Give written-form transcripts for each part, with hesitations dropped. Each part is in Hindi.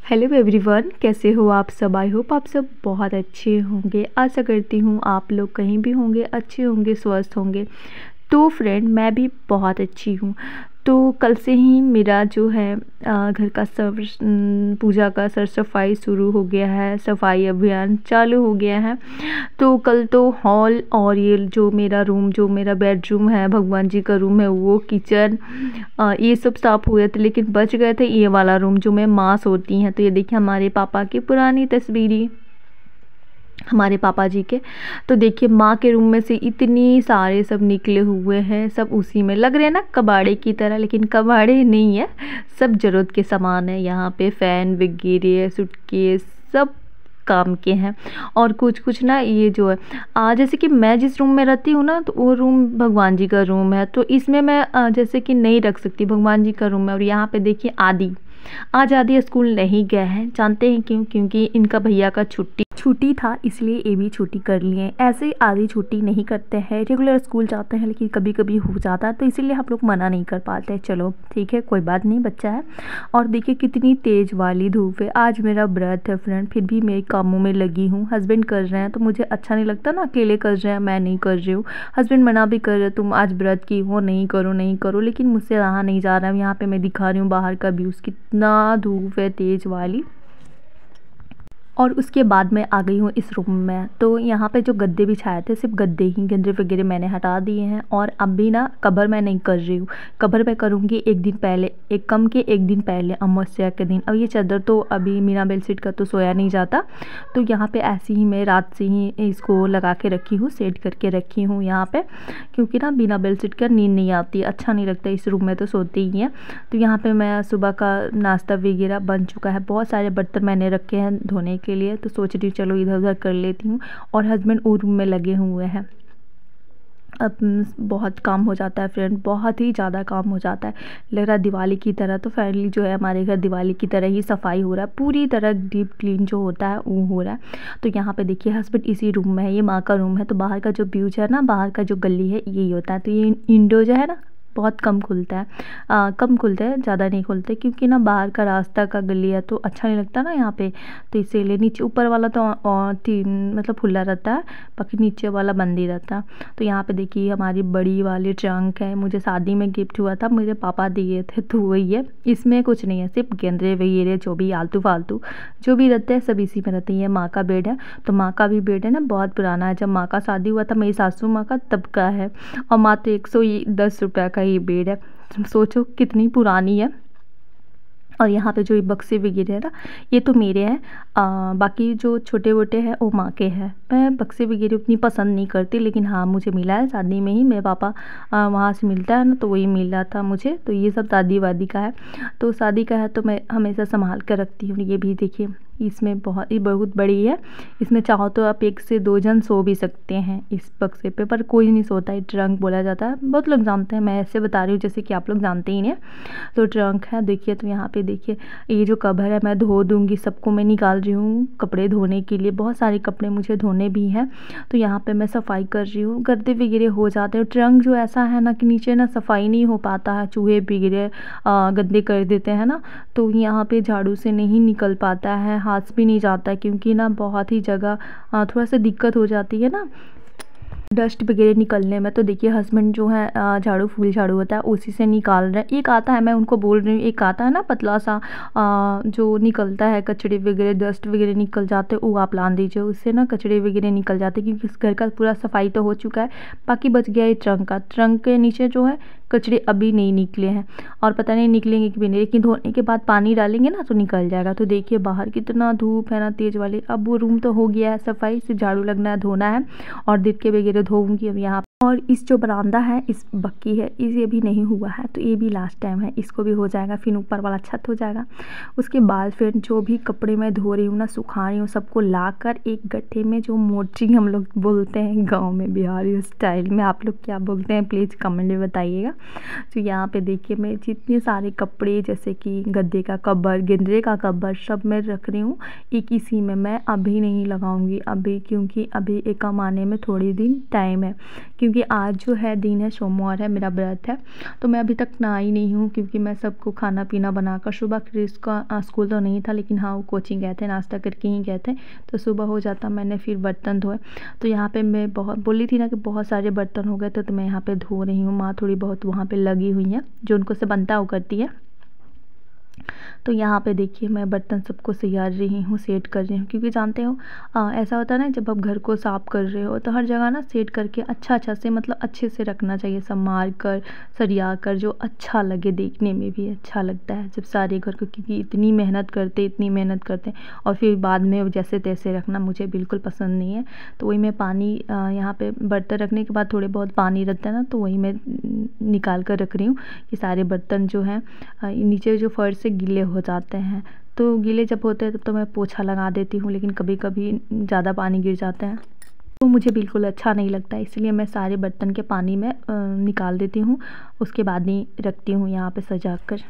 हेलो एवरीवन, कैसे हो आप सब। आई होप आप सब बहुत अच्छे होंगे। आशा करती हूँ आप लोग कहीं भी होंगे अच्छे होंगे, स्वस्थ होंगे। तो फ्रेंड, मैं भी बहुत अच्छी हूँ। तो कल से ही मेरा जो है घर का सब पूजा का सर सफाई शुरू हो गया है। सफाई अभियान चालू हो गया है। तो कल तो हॉल और ये जो मेरा रूम, जो मेरा बेडरूम है, भगवान जी का रूम है, वो किचन, ये सब साफ़ हुए थे। लेकिन बच गए थे ये वाला रूम जो में माँ सोती हैं। तो ये देखिए हमारे पापा की पुरानी तस्वीरें, हमारे पापा जी के। तो देखिए माँ के रूम में से इतनी सारे सब निकले हुए हैं। सब उसी में लग रहे हैं ना कबाड़े की तरह, लेकिन कबाड़े नहीं है, सब ज़रूरत के सामान है। यहाँ पे फ़ैन वगैरह, सूटकेस, सब काम के हैं। और कुछ कुछ ना ये जो है जैसे कि मैं जिस रूम में रहती हूँ ना, तो वो रूम भगवान जी का रूम है। तो इसमें मैं जैसे कि नहीं रख सकती, भगवान जी का रूम है। और यहाँ पे देखिए आज आदि स्कूल नहीं गए हैं। जानते हैं क्यों? क्योंकि इनका भैया का छुट्टी था, इसलिए ये भी छुट्टी कर लिए। ऐसे आदि छुट्टी नहीं करते हैं, रेगुलर स्कूल जाते हैं, लेकिन कभी कभी हो जाता है, तो इसीलिए हम लोग मना नहीं कर पाते। चलो ठीक है, कोई बात नहीं, बच्चा है। और देखिए कितनी तेज़ वाली धूप है। आज मेरा व्रत है फ्रेंड, फिर भी मैं कामों में लगी हूँ। हस्बैंड कर रहे हैं तो मुझे अच्छा नहीं लगता ना, अकेले कर रहे हैं, मैं नहीं कर रही हूँ। हस्बैंड मना भी कर रहे, तुम आज व्रत की हो, नहीं करो नहीं करो, लेकिन मुझसे रहा नहीं जा रहा है। यहाँ पे मैं दिखा रही हूँ बाहर का व्यूज़, कितना धूप है तेज़ वाली। और उसके बाद मैं आ गई हूँ इस रूम में। तो यहाँ पे जो गद्दे बिछाए थे, सिर्फ गद्दे ही, गंदे वगैरह मैंने हटा दिए हैं। और अब भी ना कवर मैं नहीं कर रही हूँ। कवर मैं करूँगी एक दिन पहले, एक दिन पहले, अमावस्या के दिन। अब ये चादर तो अभी मीना बेडशीट का तो सोया नहीं जाता, तो यहाँ पे ऐसे ही मैं रात से ही इसको लगा के रखी हूँ, सेट करके रखी हूँ यहाँ पे। क्योंकि ना बिना बेडशीट का नींद नहीं आती, अच्छा नहीं लगता, इस रूम में तो सोते ही हैं। तो यहाँ पे मैं सुबह का नाश्ता वगैरह बन चुका है। बहुत सारे बर्तन मैंने रखे हैं धोने के लिए, तो सोच रही हूँ चलो इधर उधर कर लेती हूँ। और हस्बैंड वो रूम में लगे हुए हैं। अब बहुत काम हो जाता है फ्रेंड, बहुत ही ज़्यादा काम हो जाता है। लग रहा है दिवाली की तरह। तो फाइनली जो है हमारे घर दिवाली की तरह ही सफाई हो रहा है, पूरी तरह डीप क्लीन जो होता है वो हो रहा है। तो यहाँ पे देखिए हस्बैंड इसी रूम में है, ये माँ का रूम है। तो बाहर का जो व्यूज है ना, बाहर का जो गली है, यही होता है। तो ये विंडो जो है ना, बहुत कम खुलता है, कम खुलता है, ज़्यादा नहीं खुलते, क्योंकि ना बाहर का रास्ता का गली है तो अच्छा नहीं लगता ना यहाँ पे। तो इसीलिए नीचे ऊपर वाला तो मतलब खुला रहता है, बाकी नीचे वाला बंद ही रहता है। तो यहाँ पे देखिए हमारी बड़ी वाली ट्रंक है, मुझे शादी में गिफ्ट हुआ था, मेरे पापा दिए थे, तो वही है। इसमें कुछ नहीं है, सिर्फ गेंदे वगैरह जो भी आलतू फालतू जो भी रहते हैं सब इसी में रहते हैं। माँ का बेड है, तो माँ का भी बेड है ना, बहुत पुराना है। जब माँ का शादी हुआ था, मेरी सासू माँ का, तब का है। और मात्र 110 रुपये का ये बेड है, सोचो कितनी पुरानी है। और यहाँ पे जो ये बक्से वगैरह है ना, ये तो मेरे हैं। बाकी जो छोटे वोटे हैं वो माँ के हैं। मैं बक्से वगैरह उतनी पसंद नहीं करती, लेकिन हाँ मुझे मिला है शादी में ही, मेरे पापा वहाँ से मिलता है ना, तो वही मिला था मुझे। तो ये सब शादी वादी का है, तो शादी का है, तो मैं हमेशा संभाल कर रखती हूँ। ये भी देखिए, इसमें बहुत बड़ी है। इसमें चाहो तो आप 1 से 2 जन सो भी सकते हैं इस बक्से पे, पर कोई नहीं सोता है। ट्रंक बोला जाता है, बहुत लोग जानते हैं, मैं ऐसे बता रही हूँ जैसे कि आप लोग जानते ही नहीं। तो ट्रंक है देखिए। तो यहाँ पे देखिए ये जो कवर है मैं धो दूँगी, सबको मैं निकाल रही हूँ कपड़े धोने के लिए। बहुत सारे कपड़े मुझे धोने भी हैं, तो यहाँ पे मैं सफाई कर रही हूँ। गद्दे वगैरह हो जाते हैं। ट्रंक जो ऐसा है ना कि नीचे ना सफाई नहीं हो पाता है, चूहे वगैरह गंदे कर देते हैं ना, तो यहाँ पे झाड़ू से नहीं निकल पाता है, हाथ भी नहीं जाता है, क्योंकि ना बहुत ही जगह थोड़ा सा दिक्कत हो जाती है ना डस्ट वगैरह निकलने में। तो देखिए हस्बैंड जो है फूल झाड़ू होता है उसी से निकाल रहे हैं। एक आता है, मैं उनको बोल रही हूँ, एक आता है ना पतला सा जो निकलता है, कचड़े वगैरह डस्ट वगैरह निकल जाते हैं, वो आप ला दीजिए, उससे ना कचड़े वगैरह निकल जाते हैं। क्योंकि इस घर का पूरा सफाई तो हो चुका है, बाकी बच गया ये ट्रंक का। ट्रंक के नीचे जो है कचड़े अभी नहीं निकले हैं, और पता नहीं निकलेंगे कि भी नहीं, लेकिन धोने के बाद पानी डालेंगे ना तो निकल जाएगा। तो देखिए बाहर कितना धूप है ना, तेज़ वाली। अब वो रूम तो हो गया है सफाई, सिर्फ झाड़ू लगना है, धोना है, और दिल वगैरह धोऊंगी अब यहाँ। और इस जो बरामदा है इस बक्की है, इस ये भी नहीं हुआ है, तो ये भी लास्ट टाइम है, इसको भी हो जाएगा, फिर ऊपर वाला छत हो जाएगा। उसके बाद फिर जो भी कपड़े मैं धो रही हूँ ना, सुखा रही हूँ, सबको लाकर एक गट्ठे में, जो मोची हम लोग बोलते हैं गांव में बिहारी स्टाइल में, आप लोग क्या बोलते हैं प्लीज़ कमेंट में बताइएगा। तो यहाँ पे देखिए मैं जितने सारे कपड़े, जैसे कि गद्दे का कवर, गेंदे का कवर, सब मैं रख रही हूँ एक इसी में। मैं अभी नहीं लगाऊंगी अभी, क्योंकि अभी एक कमाने में थोड़ी दिन टाइम है, क्योंकि क्योंकि आज जो है दिन है सोमवार है, मेरा व्रत है। तो मैं अभी तक नहाई नहीं हूँ क्योंकि मैं सबको खाना पीना बनाकर, सुबह क्रिस का स्कूल तो नहीं था लेकिन हाँ वो कोचिंग गए थे, नाश्ता करके ही गए थे, तो सुबह हो जाता मैंने फिर बर्तन धोए। तो यहाँ पे मैं बहुत बोली थी ना कि बहुत सारे बर्तन हो गए थे, तो मैं यहाँ पे धो रही हूँ। माँ थोड़ी बहुत वहाँ पे लगी हुई हैं, जो उनको से बनता वो करती है। तो यहाँ पे देखिए मैं बर्तन सबको सजाड़ रही हूँ, सेट कर रही हूँ, क्योंकि जानते हो ऐसा होता है ना, जब आप घर को साफ़ कर रहे हो तो हर जगह ना सेट करके अच्छा से, मतलब अच्छे से रखना चाहिए, संभाल कर सरिया कर, जो अच्छा लगे, देखने में भी अच्छा लगता है जब सारे घर को, क्योंकि इतनी मेहनत करते और फिर बाद में जैसे तैसे रखना मुझे बिल्कुल पसंद नहीं है। तो वही मैं पानी यहाँ पे बर्तन रखने के बाद थोड़े बहुत पानी रहता है ना, तो वही मैं निकाल कर रख रही हूँ कि सारे बर्तन जो हैं नीचे जो फर्श से गीले हो जाते हैं। तो गीले जब होते हैं तब तो मैं पोछा लगा देती हूँ, लेकिन कभी कभी ज़्यादा पानी गिर जाता है तो मुझे बिल्कुल अच्छा नहीं लगता, इसलिए मैं सारे बर्तन के पानी में निकाल देती हूँ, उसके बाद ही रखती हूँ यहाँ पे सजा कर।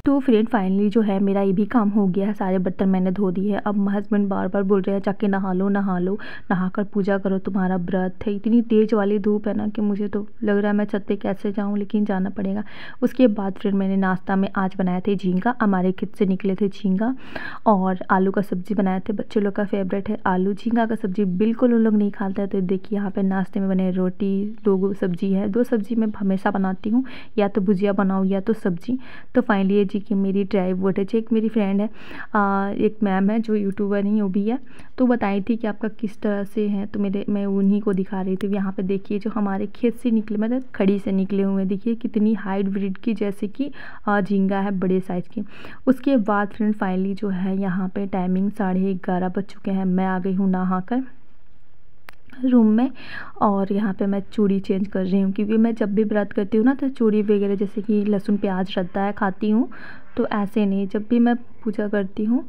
तो फ्रेंड फाइनली जो है मेरा ये भी काम हो गया है, सारे बर्तन मैंने धो दिए हैं। अब हस्बैंड बार बार बोल रहे हैं जाके नहा लो, नहा कर पूजा करो, तुम्हारा व्रत है। इतनी तेज़ वाली धूप है ना कि मुझे तो लग रहा है मैं छत पे कैसे जाऊं, लेकिन जाना पड़ेगा। उसके बाद फिर मैंने नाश्ता में आज बनाए थे झींगा, हमारे खेत से निकले थे झींगा, और आलू का सब्ज़ी बनाए थे। बच्चे लोग का फेवरेट है आलू, झींगा का सब्ज़ी बिल्कुल उन लोग नहीं खाते हैं। तो देखिए यहाँ पर नाश्ते में बने रोटी, 2 सब्ज़ी है, 2 सब्ज़ी मैं हमेशा बनाती हूँ, या तो भुजिया बनाऊँ या तो सब्ज़ी। तो फाइनली जी कि मेरी ड्राई वोटेज, एक मेरी फ्रेंड है, एक मैम है जो यूट्यूबर नहीं वो भी है, तो बताई थी कि आपका किस तरह से है, तो मैं उन्हीं को दिखा रही थी। यहाँ पे देखिए जो हमारे खेत से निकले, मतलब खड़ी से निकले हुए, देखिए कितनी हाइब्रिड की, जैसे कि झींगा है बड़े साइज़ की। उसके बाद फ्रेंड फाइनली जो है यहाँ पे टाइमिंग 11:30 बज चुके हैं। मैं आ गई हूँ नहा कर रूम में, और यहाँ पे मैं चूड़ी चेंज कर रही हूँ, क्योंकि मैं जब भी व्रत करती हूँ ना तो चूड़ी वगैरह जैसे कि लहसुन प्याज रहता है खाती हूँ, तो ऐसे नहीं, जब भी मैं पूजा करती हूँ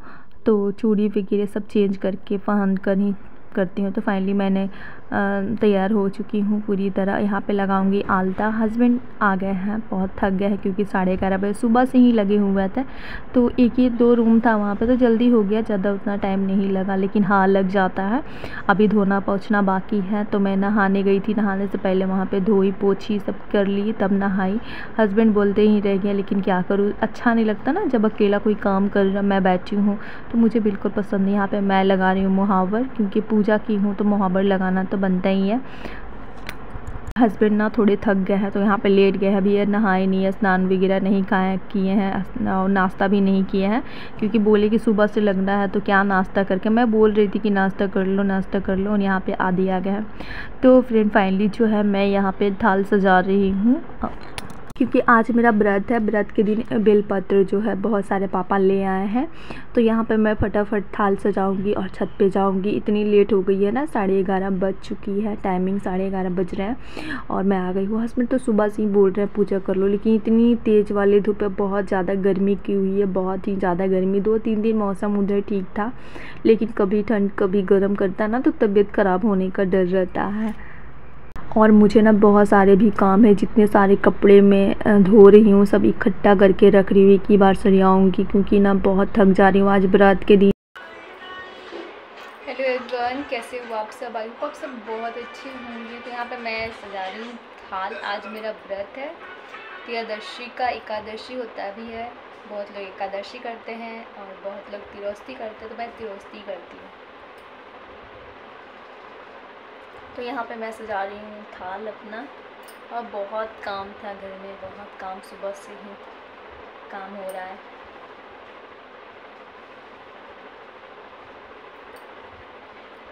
तो चूड़ी वगैरह सब चेंज करके पहन कर ही करती हूँ। तो फाइनली मैंने तैयार हो चुकी हूँ पूरी तरह। यहाँ पे लगाऊंगी आलता। हस्बैंड आ गए हैं, बहुत थक गए हैं क्योंकि 11:30 बजे सुबह से ही लगे हुए थे। तो एक ही 2 रूम था वहाँ पे, तो जल्दी हो गया, ज़्यादा उतना टाइम नहीं लगा, लेकिन हाँ लग जाता है। अभी धोना पोंछना बाकी है, तो मैं नहाने गई थी, नहाने से पहले वहाँ पे धोई पोछी सब कर ली, तब नहाई। हस्बैंड बोलते ही रह गया, लेकिन क्या करूँ, अच्छा नहीं लगता ना जब अकेला कोई काम कर रहा, मैं बैठी हूँ तो मुझे बिल्कुल पसंद नहीं। यहाँ पे मैं लगा रही हूँ मुहावर, क्योंकि पूजा की हूँ तो मुहावर लगाना तो बनता ही है। हस्बैंड ना थोड़े थक गए हैं तो यहाँ पे लेट गए हैं, अभी ये नहाए नहीं है, स्नान वगैरह नहीं किए हैं, और नाश्ता भी नहीं किए हैं, क्योंकि बोले कि सुबह से लगना है तो क्या नाश्ता करके, मैं बोल रही थी कि नाश्ता कर लो, और यहाँ पे आदि आ गया है। तो फ्रेंड फाइनली जो है मैं यहाँ पे थाल सजा रही हूँ, क्योंकि आज मेरा व्रत है। व्रत के दिन बेलपत्र जो है बहुत सारे पापा ले आए हैं, तो यहाँ पे मैं फटाफट थाल सजाऊंगी और छत पे जाऊंगी। इतनी लेट हो गई है ना, 11:30 बज चुकी है, टाइमिंग 11:30 बज रहे हैं और मैं आ गई हूँ। हस्बैंड तो सुबह से ही बोल रहे हैं पूजा कर लो, लेकिन इतनी तेज़ वाली धूप है, बहुत ज़्यादा गर्मी की हुई है, बहुत ही ज़्यादा गर्मी। 2-3 दिन मौसम उधर ठीक था, लेकिन कभी ठंड कभी गर्म करता ना, तो तबीयत ख़राब होने का डर रहता है। और मुझे ना बहुत सारे भी काम है, जितने सारे कपड़े मैं धो रही हूँ सब इकट्ठा करके रख रही हूँ, एक ही बार सरियाऊँगी, क्योंकि ना बहुत थक जा रही हूँ आज व्रत के दिन। हेलो एवरीवन, कैसे हो आप सब? आई होप आप सब बहुत अच्छे होंगे। तो यहाँ पे मैं सजा रही हूँ थाल। आज मेरा व्रत है, त्रयोदशी का, एकादशी होता भी है, बहुत लोग एकादशी करते हैं और बहुत लोग त्रियोदशी करते हैं, तो मैं त्रियोदशी करती हूँ। तो यहाँ पे मैं सजा रही हूँ थाल अपना, और बहुत काम था घर में, बहुत काम, सुबह से ही काम हो रहा है।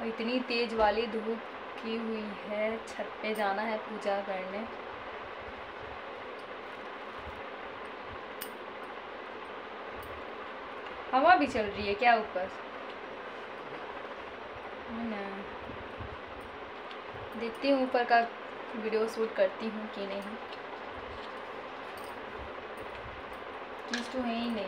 और इतनी तेज़ वाली धूप की हुई है, छत पे जाना है पूजा करने। हवा भी चल रही है क्या ऊपर? देखती हूँ ऊपर का वीडियो शूट करती हूँ कि नहीं, चीज़ तो है ही नहीं।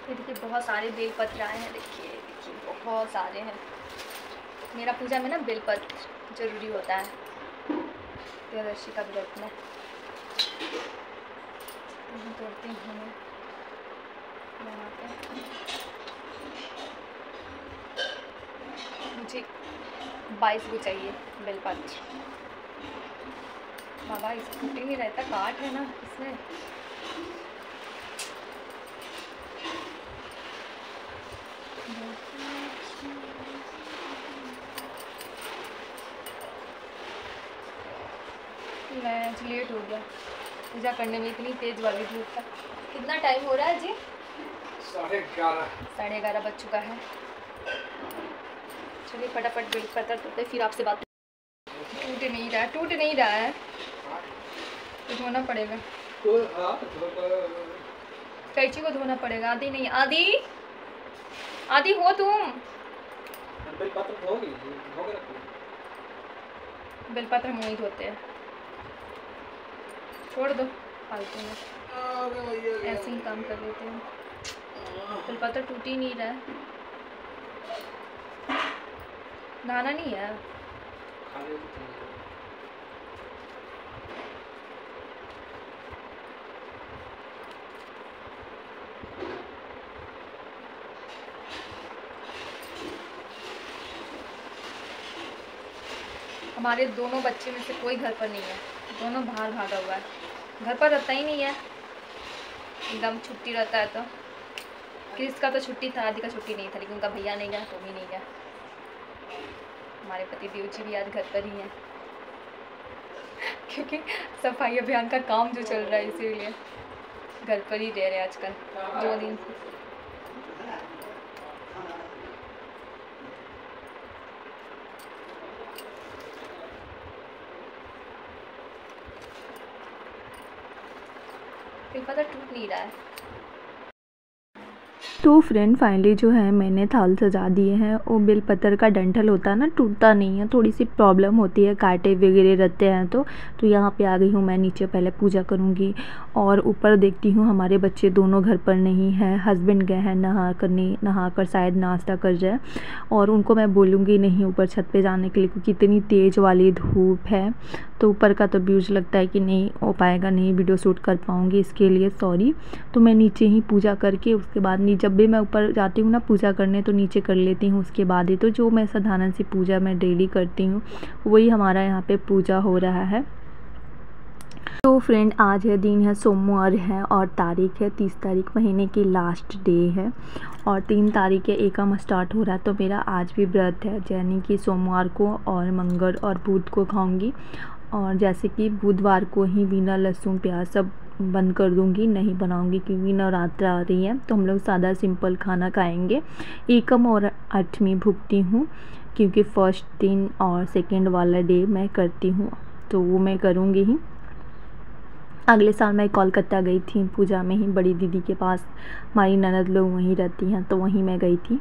ये देखिए बहुत सारे बेलपत्र आए हैं, देखिए बहुत सारे हैं। मेरा पूजा में ना बेलपत्र ज़रूरी होता है त्रियोदशी का व्रत में, तोड़ती हूँ मैं। मुझे 22 को चाहिए बेलपत्र। बाबा इस टूट नहीं रहता, काट है ना इसमें। आज लेट हो गया पूजा करने में, इतनी तेज वाली धूप है। कितना टाइम हो रहा है जी? 11:30 बज चुका है। चलिए फटाफट बेलपत्र तोड़ते फिर आपसे बात। टूट नहीं रहा है तो धोना पड़ेगा, कैंची को धोना पड़ेगा। आदि नहीं, आदि हो तुम। बेलपत्र हम वही धोते हैं, छोड़ दो फालतू में, ऐसे ही काम कर लेते हैं। बेलपत्र टूट ही नहीं रहा है, नहाना नहीं है। हमारे दोनों बच्चे में से कोई घर पर नहीं है, दोनों बाहर भागा हुआ है, घर पर रहता ही नहीं है। एकदम छुट्टी रहता है तो क्रिस का तो छुट्टी था, आदि का छुट्टी नहीं था, लेकिन उनका भैया नहीं गया तो भी नहीं गया। हमारे पति देव जी भी आज घर पर ही हैं क्योंकि सफाई अभियान का काम जो चल रहा है इसीलिए घर पर ही रह रहे हैं आजकल 2 दिन से। पता टूट नहीं रहा है। तो फ्रेंड फाइनली जो है मैंने थाल सजा दिए हैं। वो बेलपत्र का डंठल होता है ना, टूटता नहीं है, थोड़ी सी प्रॉब्लम होती है, कांटे वगैरह रहते हैं। तो यहाँ पे आ गई हूँ मैं नीचे, पहले पूजा करूँगी। और ऊपर देखती हूँ हमारे बच्चे दोनों घर पर नहीं हैं, हस्बैंड गए हैं नहा कर शायद नाश्ता कर जाए। और उनको मैं बोलूँगी नहीं ऊपर छत पे जाने के लिए, क्योंकि इतनी तेज़ वाली धूप है। तो ऊपर का तो व्यूज लगता है कि नहीं हो पाएगा, नहीं वीडियो शूट कर पाऊँगी, इसके लिए सॉरी। तो मैं नीचे ही पूजा करके उसके बाद जब भी मैं ऊपर जाती हूँ ना पूजा करने तो नीचे कर लेती हूँ उसके बाद ही। तो जो मैं साधारण सी पूजा मैं डेली करती हूँ वही हमारा यहाँ पे पूजा हो रहा है। तो फ्रेंड आज है दिन है सोमवार है और तारीख है 30 तारीख, महीने की लास्ट डे है और 3 तारीख है एकम स्टार्ट हो रहा है। तो मेरा आज भी व्रत है, यानी कि सोमवार को और मंगल और बुध को खाऊंगी। और जैसे कि बुधवार को ही बिना लहसुन प्याज सब बंद कर दूंगी, नहीं बनाऊंगी क्योंकि नवरात्र आ रही है। तो हम लोग सादा सिंपल खाना खाएंगे। एकम और 8वीं भुगती हूँ क्योंकि फर्स्ट दिन और सेकंड वाला डे मैं करती हूँ, तो वो मैं करूँगी ही। अगले साल मैं कोलकाता गई थी पूजा में ही, बड़ी दीदी के पास, हमारी ननद लोग वहीं रहती हैं तो वहीं मैं गई थी।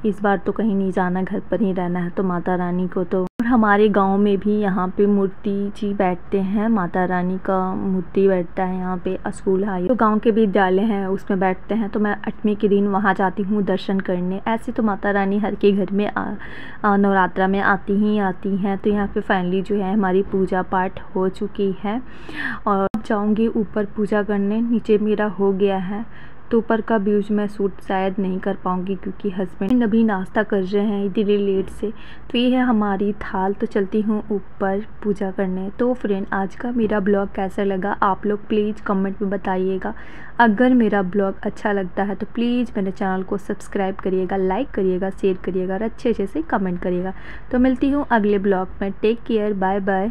इस बार तो कहीं नहीं जाना, घर पर ही रहना है तो माता रानी को। तो और हमारे गांव में भी यहाँ पे मूर्ति जी बैठते हैं, माता रानी का मूर्ति बैठता है यहाँ पे। स्कूल हाई तो गांव के विद्यालय हैं उसमें बैठते हैं, तो मैं 8वीं के दिन वहाँ जाती हूँ दर्शन करने। ऐसे तो माता रानी हर के घर में नवरात्रा में आती हैं। तो यहाँ पे फाइनली जो है हमारी पूजा पाठ हो चुकी है और जाऊँगी ऊपर पूजा करने। नीचे मेरा हो गया है तो ऊपर का व्यूज मैं शूट शायद नहीं कर पाऊँगी क्योंकि हस्बैंड अभी नाश्ता कर रहे हैं इतनी लेट से। तो ये है हमारी थाल। तो चलती हूँ ऊपर पूजा करने। तो फ्रेंड आज का मेरा ब्लॉग कैसा लगा आप लोग प्लीज़ कमेंट में बताइएगा। अगर मेरा ब्लॉग अच्छा लगता है तो प्लीज़ मेरे चैनल को सब्सक्राइब करिएगा, लाइक करिएगा, शेयर करिएगा और अच्छे से कमेंट करिएगा। तो मिलती हूँ अगले ब्लॉग में। Take care, bye bye.